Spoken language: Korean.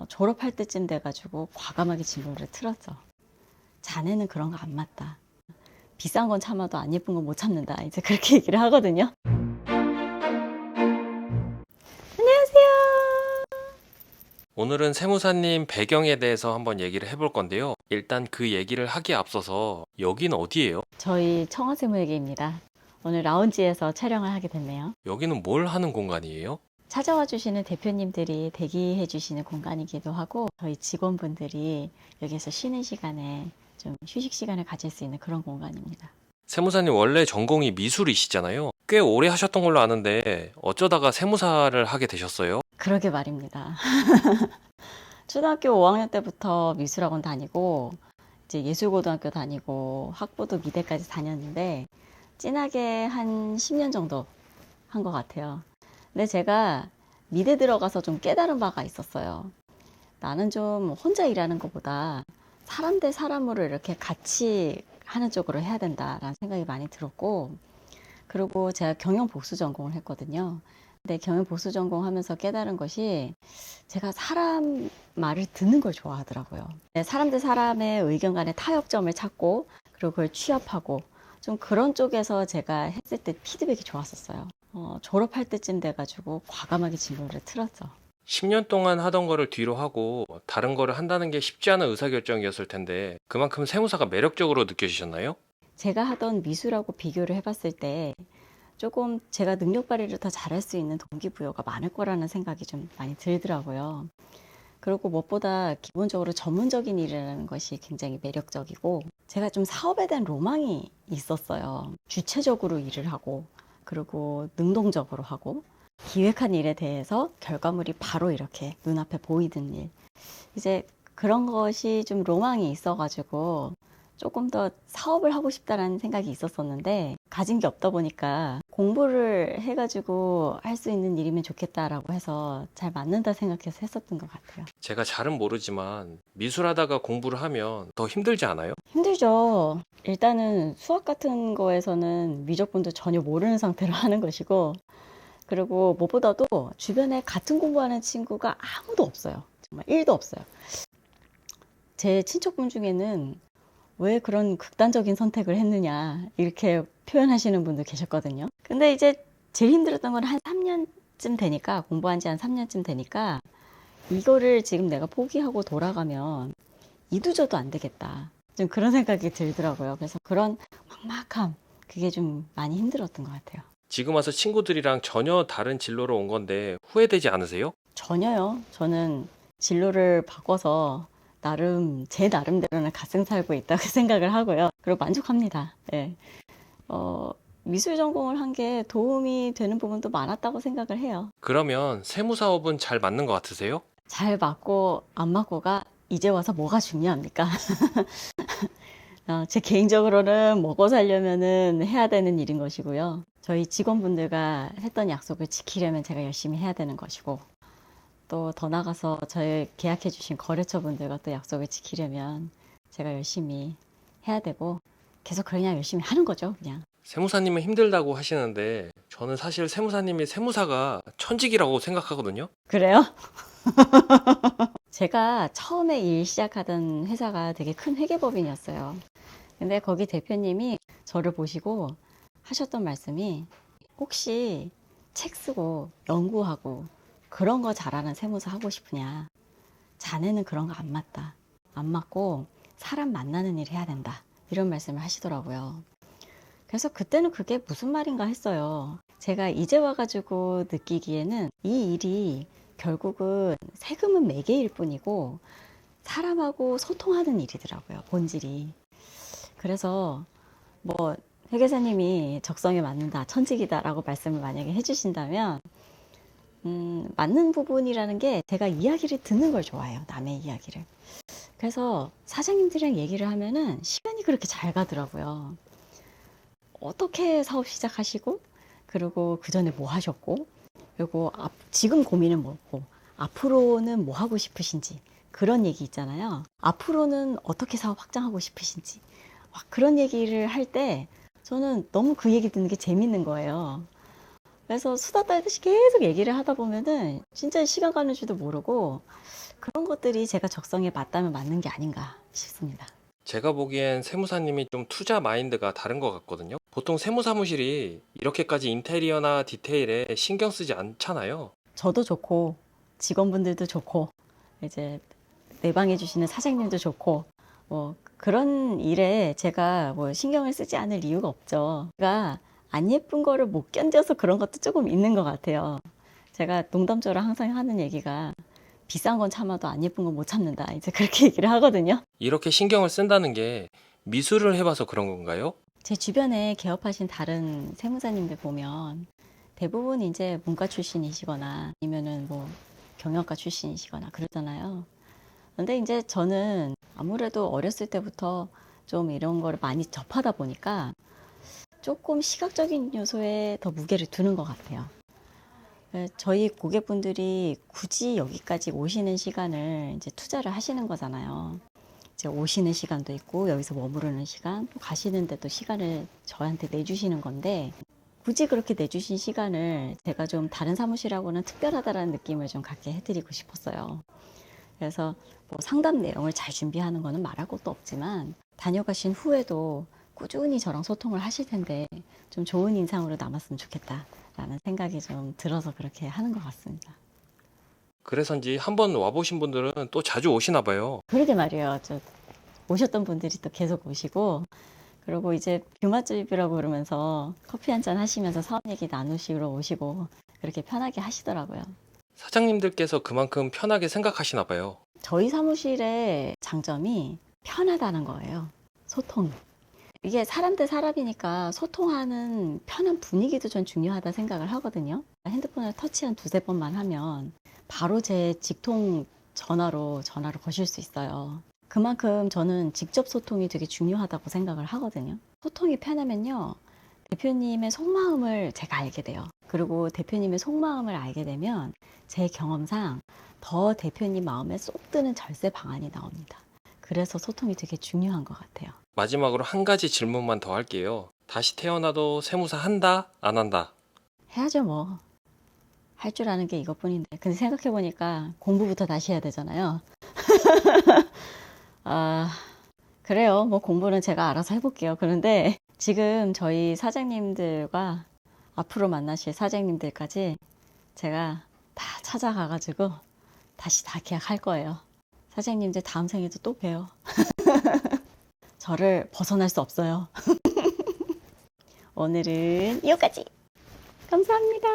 졸업할 때쯤 돼가지고 과감하게 진로를 틀었죠. 자네는 그런 거 안 맞다. 비싼 건 참아도 안 예쁜 건 못 참는다. 이제 그렇게 얘기를 하거든요. 안녕하세요. 오늘은 세무사님 배경에 대해서 한번 얘기를 해볼 건데요. 일단 그 얘기를 하기에 앞서서 여긴 어디예요? 저희 청와세무회계입니다. 오늘 라운지에서 촬영을 하게 됐네요. 여기는 뭘 하는 공간이에요? 찾아와 주시는 대표님들이 대기해 주시는 공간이기도 하고 저희 직원분들이 여기서 쉬는 시간에 좀 휴식 시간을 가질 수 있는 그런 공간입니다. 세무사님 원래 전공이 미술이시잖아요. 꽤 오래 하셨던 걸로 아는데 어쩌다가 세무사를 하게 되셨어요? 그러게 말입니다. 초등학교 5학년 때부터 미술학원 다니고 이제 예술고등학교 다니고 학부도 미대까지 다녔는데 진하게 한 10년 정도 한 것 같아요. 근데 제가 미대 들어가서 좀 깨달은 바가 있었어요. 나는 좀 혼자 일하는 것보다 사람 대 사람으로 이렇게 같이 하는 쪽으로 해야 된다라는 생각이 많이 들었고, 그리고 제가 경영 복수 전공을 했거든요. 근데 경영 복수 전공하면서 깨달은 것이 제가 사람 말을 듣는 걸 좋아하더라고요. 사람 대 사람의 의견 간의 타협점을 찾고 그리고 그걸 취합하고 좀 그런 쪽에서 제가 했을 때 피드백이 좋았었어요. 졸업할 때쯤 돼가지고 과감하게 진로를 틀었죠. 10년 동안 하던 거를 뒤로 하고 다른 거를 한다는 게 쉽지 않은 의사결정이었을 텐데 그만큼 세무사가 매력적으로 느껴지셨나요? 제가 하던 미술하고 비교를 해봤을 때 조금 제가 능력 발휘를 더 잘할 수 있는 동기부여가 많을 거라는 생각이 좀 많이 들더라고요. 그리고 무엇보다 기본적으로 전문적인 일이라는 것이 굉장히 매력적이고 제가 좀 사업에 대한 로망이 있었어요. 주체적으로 일을 하고 그리고 능동적으로 하고 기획한 일에 대해서 결과물이 바로 이렇게 눈앞에 보이는 일. 이제 그런 것이 좀 로망이 있어가지고 조금 더 사업을 하고 싶다라는 생각이 있었었는데 가진 게 없다 보니까 공부를 해가지고 할 수 있는 일이면 좋겠다라고 해서 잘 맞는다 생각해서 했었던 것 같아요. 제가 잘은 모르지만 미술하다가 공부를 하면 더 힘들지 않아요? 힘들죠. 일단은 수학 같은 거에서는 미적분도 전혀 모르는 상태로 하는 것이고 그리고 무엇보다도 주변에 같은 공부하는 친구가 아무도 없어요. 정말 1도 없어요. 제 친척분 중에는 왜 그런 극단적인 선택을 했느냐 이렇게 표현하시는 분도 계셨거든요. 근데 이제 제일 힘들었던 건 한 3년쯤 되니까 공부한 지 한 3년쯤 되니까 이거를 지금 내가 포기하고 돌아가면 이두저도 안 되겠다. 좀 그런 생각이 들더라고요. 그래서 그런 막막함 그게 좀 많이 힘들었던 것 같아요. 지금 와서 친구들이랑 전혀 다른 진로로 온 건데 후회되지 않으세요? 전혀요. 저는 진로를 바꿔서 나름 제 나름대로는 갓생 살고 있다고 생각을 하고요. 그리고 만족합니다. 예. 미술 전공을 한 게 도움이 되는 부분도 많았다고 생각을 해요. 그러면 세무사업은 잘 맞는 것 같으세요? 잘 맞고 안 맞고가 이제 와서 뭐가 중요합니까? 제 개인적으로는 먹고 살려면은 해야 되는 일인 것이고요. 저희 직원분들과 했던 약속을 지키려면 제가 열심히 해야 되는 것이고, 또 더 나가서 저희 계약해 주신 거래처 분들과 또 약속을 지키려면 제가 열심히 해야 되고, 계속 그냥 열심히 하는 거죠, 그냥. 세무사님은 힘들다고 하시는데 저는 사실 세무사님이 세무사가 천직이라고 생각하거든요. 그래요? 제가 처음에 일 시작하던 회사가 되게 큰 회계법인이었어요. 근데 거기 대표님이 저를 보시고 하셨던 말씀이 혹시 책 쓰고 연구하고 그런 거 잘하는 세무사 하고 싶으냐? 자네는 그런 거 안 맞다. 안 맞고 사람 만나는 일 해야 된다. 이런 말씀을 하시더라고요. 그래서 그때는 그게 무슨 말인가 했어요. 제가 이제 와가지고 느끼기에는 이 일이 결국은 세금은 매개일 뿐이고 사람하고 소통하는 일이더라고요. 본질이. 그래서 뭐 회계사님이 적성에 맞는다, 천직이다라고 말씀을 만약에 해주신다면 맞는 부분이라는 게 제가 이야기를 듣는 걸 좋아해요. 남의 이야기를. 그래서 사장님들이랑 얘기를 하면은 시간이 그렇게 잘 가더라고요. 어떻게 사업 시작하시고 그리고 그 전에 뭐 하셨고 그리고 지금 고민은 뭐고 앞으로는 뭐 하고 싶으신지 그런 얘기 있잖아요. 앞으로는 어떻게 사업 확장하고 싶으신지 그런 얘기를 할 때 저는 너무 그 얘기 듣는 게 재밌는 거예요. 그래서 수다 떨듯이 계속 얘기를 하다 보면은 진짜 시간 가는 줄도 모르고 그런 것들이 제가 적성에 맞다면 맞는 게 아닌가 싶습니다. 제가 보기엔 세무사님이 좀 투자 마인드가 다른 것 같거든요. 보통 세무사무실이 이렇게까지 인테리어나 디테일에 신경 쓰지 않잖아요. 저도 좋고 직원분들도 좋고 이제 내방해 주시는 사장님도 좋고 뭐 그런 일에 제가 뭐 신경을 쓰지 않을 이유가 없죠. 제가 안 예쁜 거를 못 견뎌서 그런 것도 조금 있는 것 같아요. 제가 농담처럼 항상 하는 얘기가 비싼 건 참아도 안 예쁜 건 못 참는다. 이제 그렇게 얘기를 하거든요. 이렇게 신경을 쓴다는 게 미술을 해봐서 그런 건가요? 제 주변에 개업하신 다른 세무사님들 보면 대부분 이제 문과 출신이시거나 아니면은 뭐 경영과 출신이시거나 그러잖아요. 근데 이제 저는 아무래도 어렸을 때부터 좀 이런 거를 많이 접하다 보니까 조금 시각적인 요소에 더 무게를 두는 것 같아요. 저희 고객분들이 굳이 여기까지 오시는 시간을 이제 투자를 하시는 거잖아요. 이제 오시는 시간도 있고 여기서 머무르는 시간, 또 가시는데 또 시간을 저한테 내주시는 건데 굳이 그렇게 내주신 시간을 제가 좀 다른 사무실하고는 특별하다라는 느낌을 좀 갖게 해드리고 싶었어요. 그래서 뭐 상담 내용을 잘 준비하는 거는 말할 것도 없지만 다녀가신 후에도 꾸준히 저랑 소통을 하실 텐데 좀 좋은 인상으로 남았으면 좋겠다라는 생각이 좀 들어서 그렇게 하는 것 같습니다. 그래서인지 한번 와보신 분들은 또 자주 오시나 봐요. 그러게 말이에요. 저 오셨던 분들이 또 계속 오시고 그리고 이제 뷰맛집이라고 그러면서 커피 한잔 하시면서 사업 얘기 나누시러 오시고 그렇게 편하게 하시더라고요. 사장님들께서 그만큼 편하게 생각하시나 봐요. 저희 사무실의 장점이 편하다는 거예요. 소통이. 이게 사람 대 사람이니까 소통하는 편한 분위기도 전 중요하다 생각을 하거든요. 핸드폰을 터치 한 두세 번만 하면 바로 제 직통 전화로 거실 수 있어요. 그만큼 저는 직접 소통이 되게 중요하다고 생각을 하거든요. 소통이 편하면요. 대표님의 속마음을 제가 알게 돼요. 그리고 대표님의 속마음을 알게 되면 제 경험상 더 대표님 마음에 쏙 드는 절세 방안이 나옵니다. 그래서 소통이 되게 중요한 것 같아요. 마지막으로 한 가지 질문만 더 할게요. 다시 태어나도 세무사 한다? 안 한다? 해야죠 뭐. 할 줄 아는 게 이것뿐인데. 근데 생각해보니까 공부부터 다시 해야 되잖아요. 아, 그래요. 뭐 공부는 제가 알아서 해볼게요. 그런데 지금 저희 사장님들과 앞으로 만나실 사장님들까지 제가 다 찾아가가지고 다시 다 계약할 거예요. 사장님들 다음 생에도 또 봬요. 저를 벗어날 수 없어요. 오늘은 여기까지. 감사합니다.